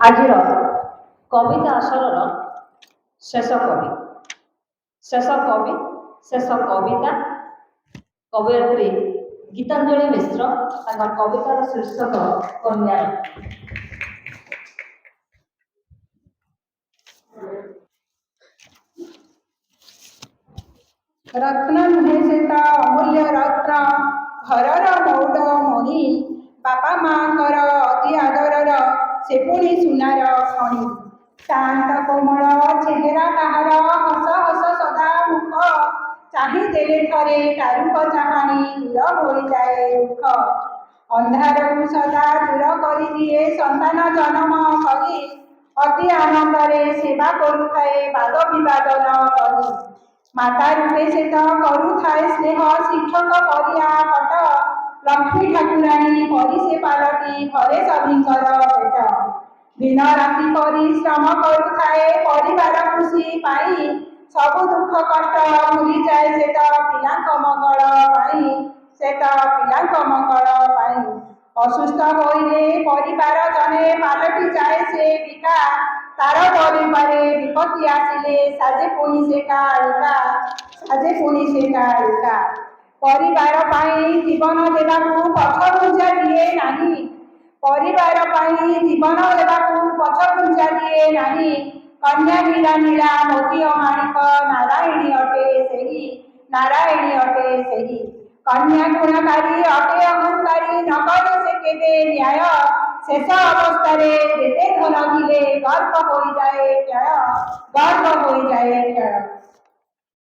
ଆଜିର କବିତା ଆସରର ଶେଷ କବି ଶେଷ କବିତା କବୟିତ୍ରୀ ଗୀତାଞ୍ଜଳି ମିଶ୍ର। ତାଙ୍କ କବିତାର ଶୀର୍ଷକ କନ୍ୟାର। ରତ୍ନ ନୁହେଁ ସେ ତ ଅମୂଲ୍ୟ ରତ୍ନ, ଘରର ମଉଡ଼ ମଣି, ବାପା ମାଙ୍କର ଅତି ଆଦରର ସେ ପୁଣି ସୁନାର ଖଣି। ଶାନ୍ତ କୋମଳ ଚେହେରା ତାହାର, ହସ ହସ ସଦା ମୁଖ, ଚାହିଁଦେଲେ ଥରେ ତାରୁଙ୍କ ଚାହାଣି ଦୂର ହୋଇଯାଏ ଦୁଃଖ। ଅନ୍ଧାରକୁ ସଦା ଦୂର କରିଦିଏ ସନ୍ତାନ ଜନମ କରି, ଅତି ଆନନ୍ଦରେ ସେବା କରୁଥାଏ ବାଦ ବିବାଦ ନ କରି। ମାତା ରୂପେ ସେ ତ କରୁଥାଏ ସ୍ନେହ ଶିକ୍ଷକ ପରିଆ ପଟ, ଲକ୍ଷ୍ମୀ ଠାକୁରାଣୀ ପରି ସେ ପାଲଟି ଘରେ ସଭିଙ୍କର ପେଟ। ଦିନ ରାତି ପରିଶ୍ରମ କରୁଥାଏ ପରିବାର ଖୁସି ପାଇଁ, ସବୁ ଦୁଃଖ କଷ୍ଟ ଭୁଲିଯାଏ ସେ ତ ପିଲାଙ୍କ ମଙ୍ଗଳ ପାଇଁ, ସେ ତ ପିଲାଙ୍କ ମଙ୍ଗଳ ପାଇଁ। ଅସୁସ୍ଥ ହୋଇଲେ ପରିବାର ଜଣେ ପାଲଟି ଯାଏ ସେ ବିକା, ତାର ପରିବାରେ ବିପତ୍ତି ଆସିଲେ ସାଜେ ପୁଣି ସେ କାଳିକା, ସାଜେ ପୁଣି ସେ କାଳିକା। ପରିବାର ପାଇଁ ଜୀବନ ଦେବାକୁ ପଛ ଘୁଞ୍ଚା ଦିଏ ନାହିଁ, ପରିବାର ପାଇଁ ଜୀବନ ଦେବାକୁ ପଛ ଘୁଞ୍ଚା ଦିଏ ନାହିଁ। କନ୍ୟା ହୀରା ନୀଳା ମୋତି ମାଣିକ, ନାରାୟଣୀ ଅଟେ ସେହି, ନାରାୟଣୀ ଅଟେ ସେହି। କନ୍ୟା ଗୁଣକାରୀ ଅଟେ ଅହଙ୍କାରୀ, ନ କରେ ସେ କେବେ ନ୍ୟାୟ, ଶେଷ ଅବସ୍ଥାରେ ଯେତେ ଧନ ଥିଲେ ଗର୍ବ ହୋଇଯାଏ କ୍ଷୟ, ଗର୍ବ ହୋଇଯାଏ କ୍ଷୟ।